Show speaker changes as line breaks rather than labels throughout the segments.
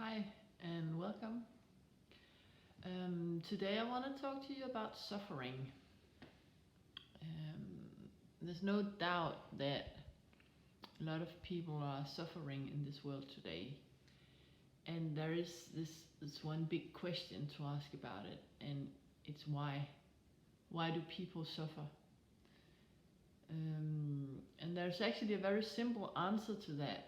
Hi and welcome. Today I want to talk to you about suffering. There's no doubt that a lot of people are suffering in this world today, and there is this one big question to ask about it, and it's why. Why do people suffer? And there's actually a very simple answer to that.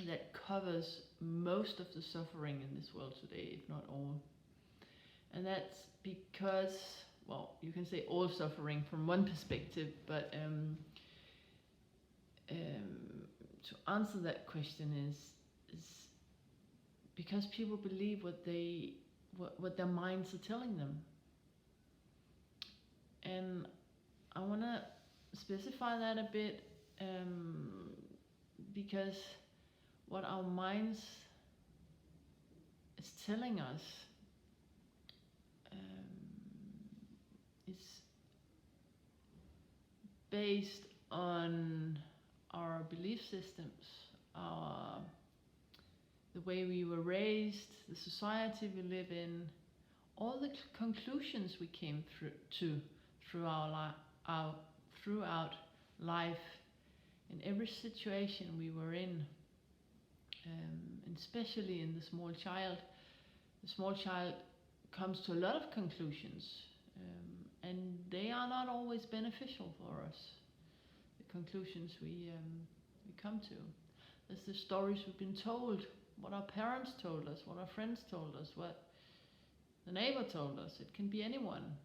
That covers most of the suffering in this world today, if not all. And that's because, well, you can say all suffering from one perspective, but to answer that question is because people believe what their minds are telling them. And I want to specify that a bit, because what our minds is telling us is based on our belief systems, the way we were raised, the society we live in, all the conclusions we came throughout life, in every situation we were in, and especially in the small child. The small child comes to a lot of conclusions, and they are not always beneficial for us. The conclusions we come to. There's the stories we've been told, what our parents told us, what our friends told us, what the neighbor told us. It can be anyone.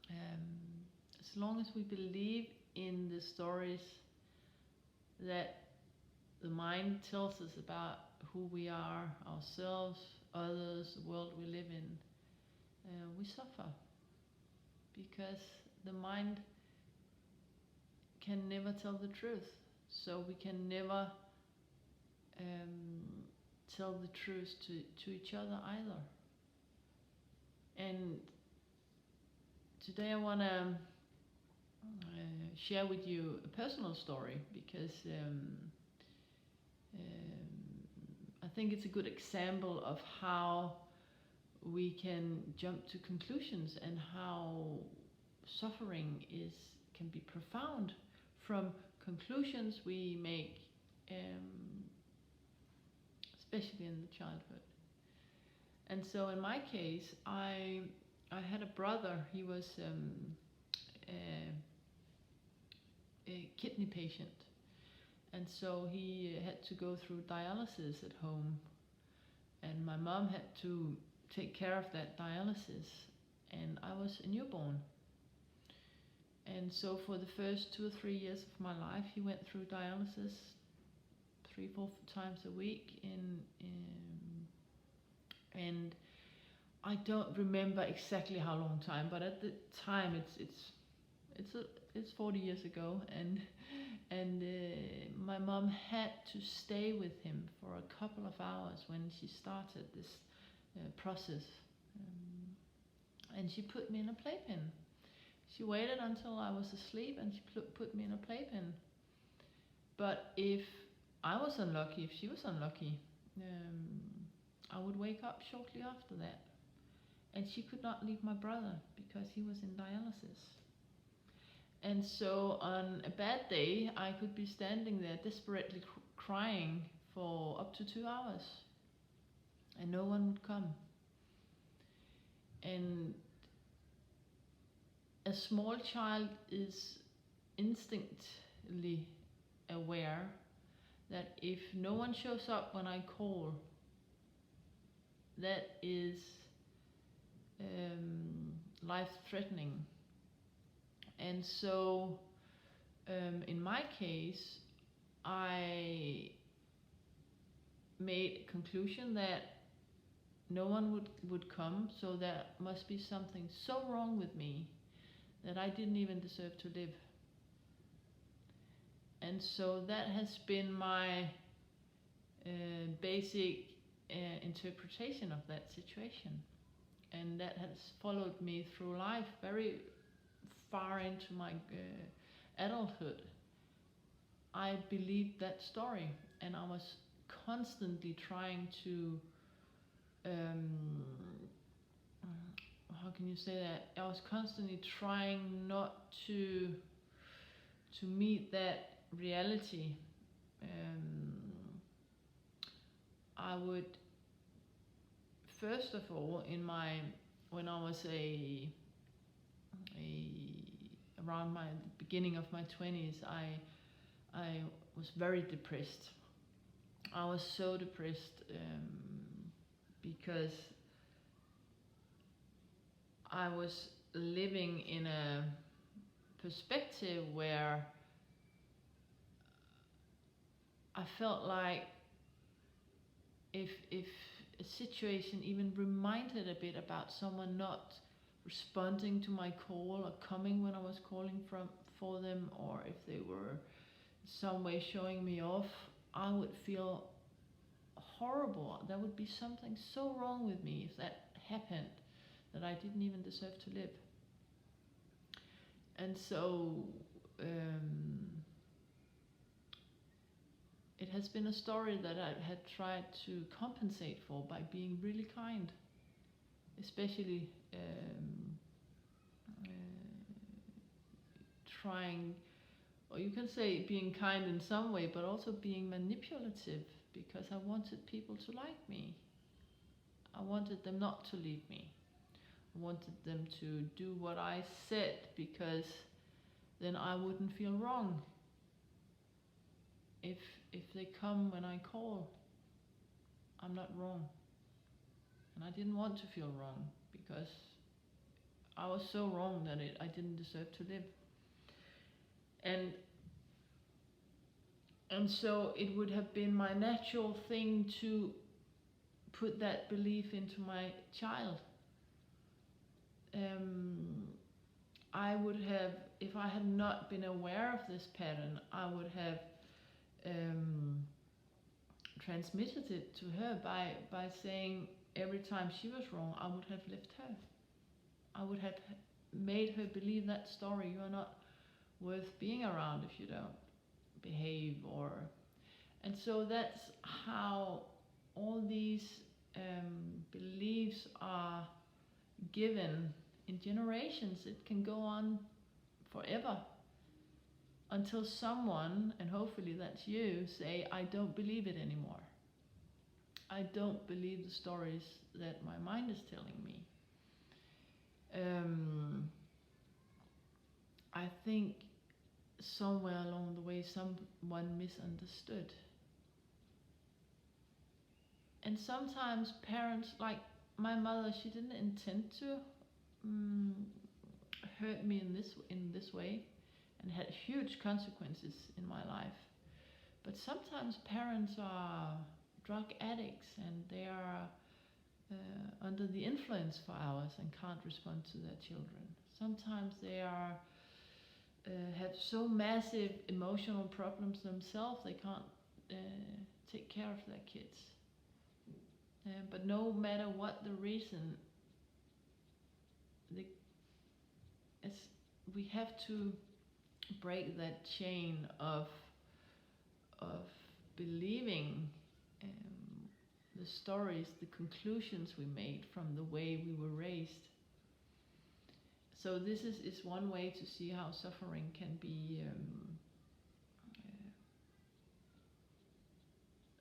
As long as we believe in the stories that the mind tells us about who we are, ourselves, others, the world we live in, we suffer. Because the mind can never tell the truth. So we can never tell the truth to each other either. And today I want to share with you a personal story, because I think it's a good example of how we can jump to conclusions and how suffering can be profound from conclusions we make, especially in the childhood. And so in my case, I had a brother. He was a kidney patient, and so he had to go through dialysis at home, and my mom had to take care of that dialysis, and I was a newborn. And so for the first 2 or 3 years of my life, he went through dialysis 3-4 times a week and I don't remember exactly how long time, but at the time it's 40 years ago, and my mom had to stay with him for a couple of hours when she started this process, and she put me in a playpen. She waited until I was asleep and she put me in a playpen. But if I was unlucky, if she was unlucky, I would wake up shortly after that. And she could not leave my brother because he was in dialysis. And so on a bad day, I could be standing there desperately crying for up to 2 hours, and no one would come. And a small child is instinctively aware that if no one shows up when I call, that is life-threatening. And so in my case, I made a conclusion that no one would come, so there must be something so wrong with me that I didn't even deserve to live. And so that has been my basic interpretation of that situation, and that has followed me through life very far into my adulthood. I believed that story, and I was constantly trying to, um, how can you say that? I was constantly trying not to meet that reality. I would first of all, when I was a around my the beginning of my 20s, I was very depressed. I was so depressed, because I was living in a perspective where I felt like if a situation even reminded a bit about someone not responding to my call or coming when I was calling for them, or if they were in some way showing me off, I would feel horrible. There would be something so wrong with me if that happened, that I didn't even deserve to live. And so it has been a story that I had tried to compensate for by being really kind, especially trying, or you can say being kind in some way, but also being manipulative, because I wanted people to like me. I wanted them not to leave me. I wanted them to do what I said, because then I wouldn't feel wrong. If they come when I call, I'm not wrong. And I didn't want to feel wrong, because I was so wrong that I didn't deserve to live. And so it would have been my natural thing to put that belief into my child. I would have, if I had not been aware of this pattern, I would have transmitted it to her by saying every time she was wrong, I would have left her. I would have made her believe that story. You are not worth being around if you don't behave, or. And so that's how all these beliefs are given in generations. It can go on forever until someone, and hopefully that's you, say, I don't believe it anymore. I don't believe the stories that my mind is telling me. I think somewhere along the way someone misunderstood. And sometimes parents, like my mother, she didn't intend to hurt me in this way, and had huge consequences in my life. But sometimes parents are drug addicts, and they are under the influence for hours and can't respond to their children. Sometimes they are have so massive emotional problems themselves they can't take care of their kids. But no matter what the reason, we have to break that chain of believing the stories, the conclusions we made from the way we were raised. So this is one way to see how suffering can be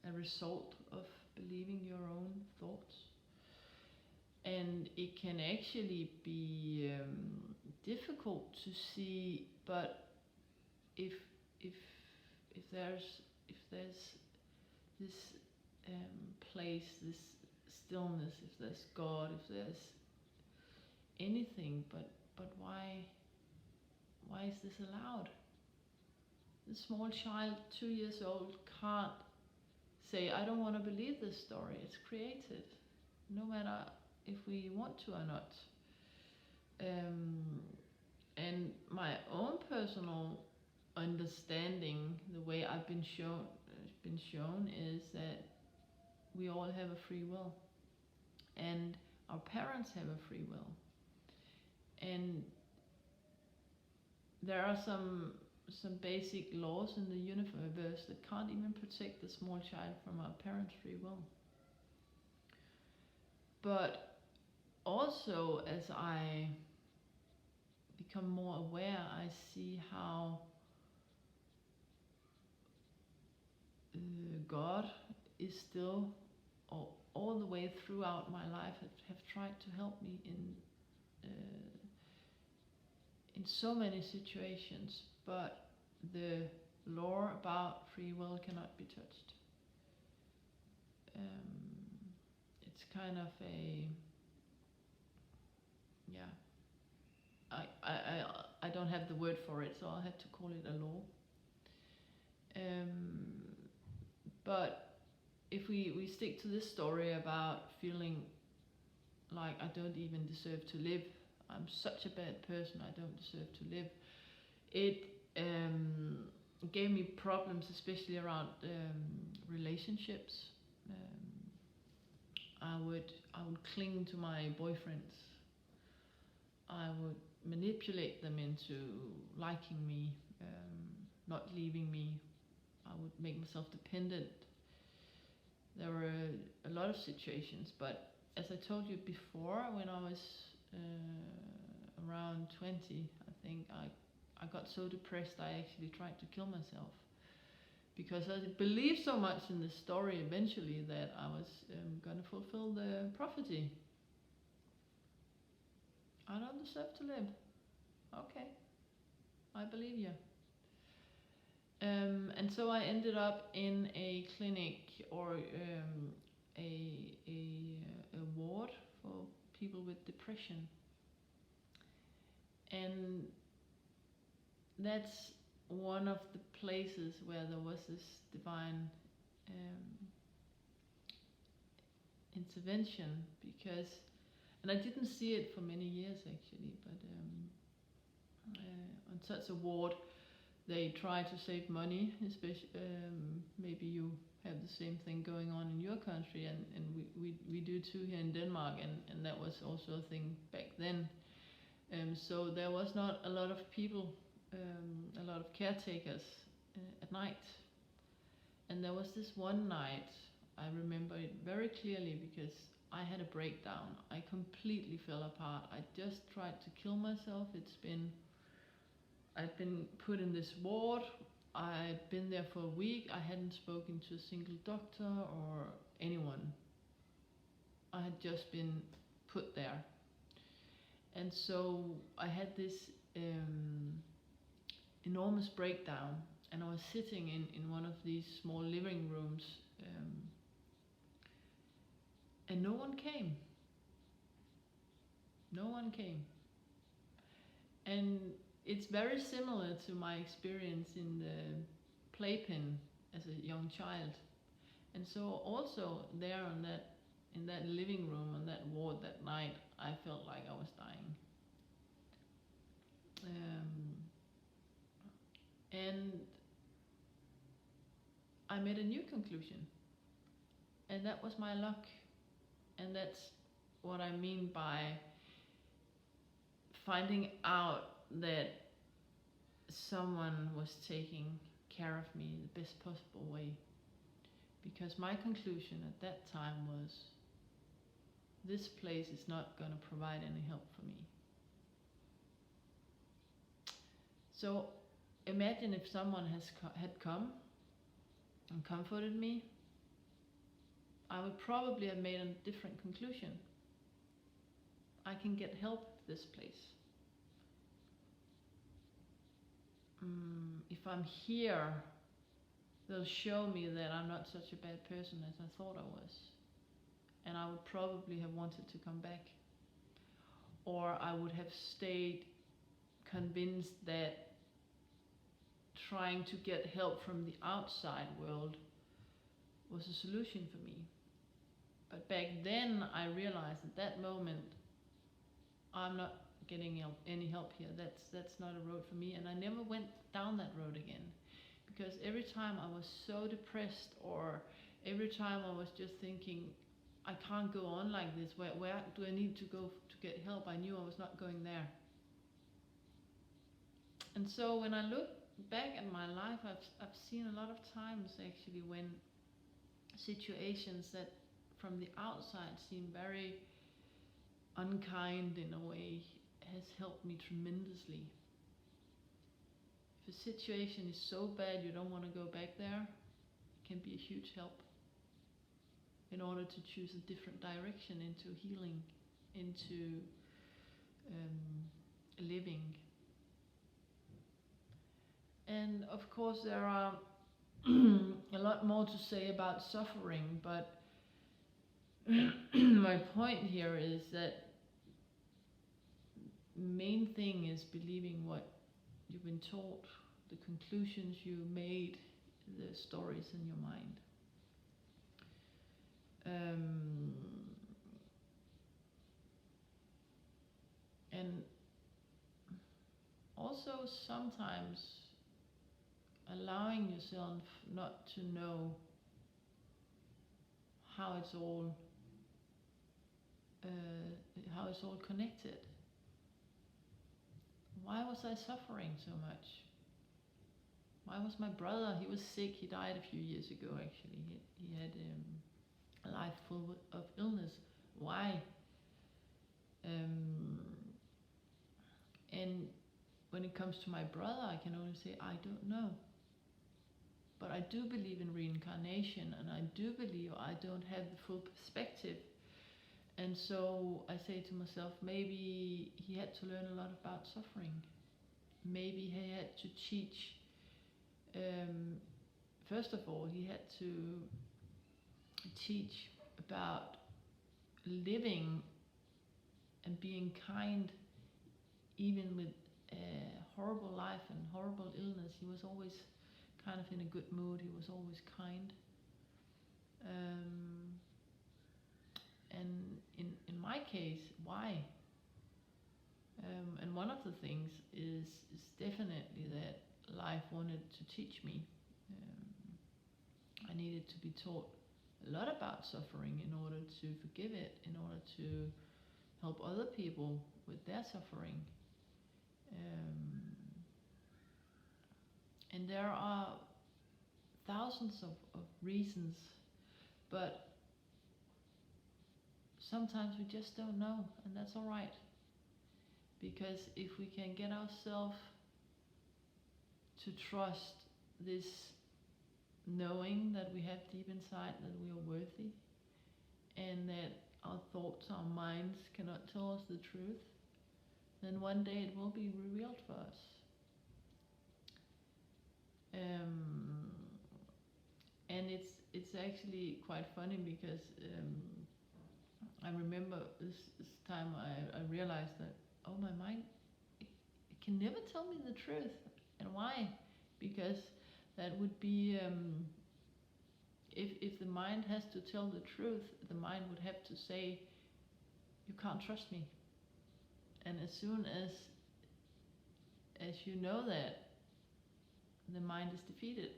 a result of believing your own thoughts. And it can actually be difficult to see, but if there's this place, this stillness, if there's God, if there's anything, but why is this allowed? The small child, 2 years old, can't say, I don't want to believe this story. It's created, no matter if we want to or not. And my own personal understanding, the way I've been shown, is that we all have a free will, and our parents have a free will. And there are some some basic laws in the universe that can't even protect the small child from our parents' free will. But also, as I become more aware, I see how God is still, all the way throughout my life, have tried to help me in so many situations, but the law about free will cannot be touched. It's kind of a, yeah, I don't have the word for it, so I'll have to call it a law. But if we stick to this story about feeling like I don't even deserve to live, I'm such a bad person, I don't deserve to live, it gave me problems, especially around relationships. I would cling to my boyfriends. I would manipulate them into liking me, not leaving me. I would make myself dependent. There were a lot of situations, but as I told you before, when I was around 20, I think I got so depressed I actually tried to kill myself, because I believed so much in the story eventually that I was going to fulfill the prophecy. I don't deserve to live. Okay, I believe you. And so I ended up in a clinic, or a ward for people with depression. And that's one of the places where there was this divine intervention, because, and I didn't see it for many years actually, but on such a ward they try to save money, especially maybe you have the same thing going on in your country, and we do too here in Denmark, and that was also a thing back then. So there was not a lot of people, a lot of caretakers at night. And there was this one night, I remember it very clearly, because I had a breakdown. I completely fell apart. I just tried to kill myself. I'd been put in this ward. I'd been there for a week. I hadn't spoken to a single doctor or anyone. I had just been put there. And so I had this enormous breakdown, and I was sitting in one of these small living rooms, and no one came. No one came. And it's very similar to my experience in the playpen as a young child. And so also there in that living room, on that ward that night, I felt like I was dying. And I made a new conclusion, and that was my luck. And that's what I mean by finding out that someone was taking care of me in the best possible way. Because my conclusion at that time was, this place is not going to provide any help for me. So imagine if someone had come and comforted me, I would probably have made a different conclusion. I can get help at this place. If I'm here, they'll show me that I'm not such a bad person as I thought I was. And I would probably have wanted to come back. Or I would have stayed convinced that trying to get help from the outside world was a solution for me. But back then I realized at that moment, I'm not getting any help here. That's not a road for me, and I never went down that road again. Because every time I was so depressed, or every time I was just thinking, I can't go on like this, where do I need to go to get help? I knew I was not going there. And so when I look back at my life, I've seen a lot of times actually when situations that from the outside seem very unkind in a way has helped me tremendously. If a situation is so bad you don't want to go back there, it can be a huge help in order to choose a different direction into healing, into living. And of course, there are a lot more to say about suffering, but my point here is that main thing is believing what you've been taught, the conclusions you made, the stories in your mind. And also sometimes allowing yourself not to know how it's all connected. Why was I suffering so much? Why was my brother, he was sick, he died a few years ago actually. He had a life full of illness. Why? And when it comes to my brother, I can only say, I don't know. But I do believe in reincarnation, and I do believe I don't have the full perspective. And so I say to myself, maybe he had to learn a lot about suffering. Maybe he had to teach, first of all, he had to teach about living and being kind even with a horrible life and horrible illness. He was always kind of in a good mood, he was always kind. And in my case, why? And one of the things is definitely that life wanted to teach me. I needed to be taught a lot about suffering in order to forgive it, in order to help other people with their suffering. And there are thousands of reasons, but sometimes we just don't know, and that's all right. Because if we can get ourselves to trust this knowing that we have deep inside that we are worthy, and that our thoughts, our minds cannot tell us the truth, then one day it will be revealed for us. And it's actually quite funny because I remember this time I realized that, oh, my mind, it can never tell me the truth. And why? Because that would be, if the mind has to tell the truth, the mind would have to say, you can't trust me. And as soon as you know that, the mind is defeated.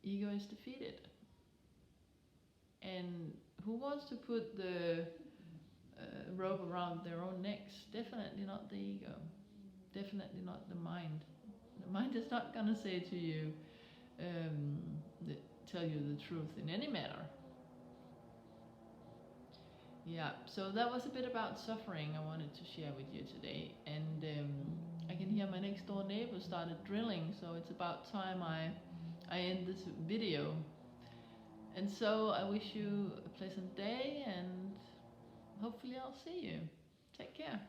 Ego is defeated. And who wants to put the rope around their own necks? Definitely not the ego. Definitely not the mind. The mind is not going to say to you, tell you the truth in any matter. Yeah, so that was a bit about suffering I wanted to share with you today. And I can hear my next door neighbor started drilling, so it's about time I end this video. And so I wish you a pleasant day, and hopefully I'll see you. Take care.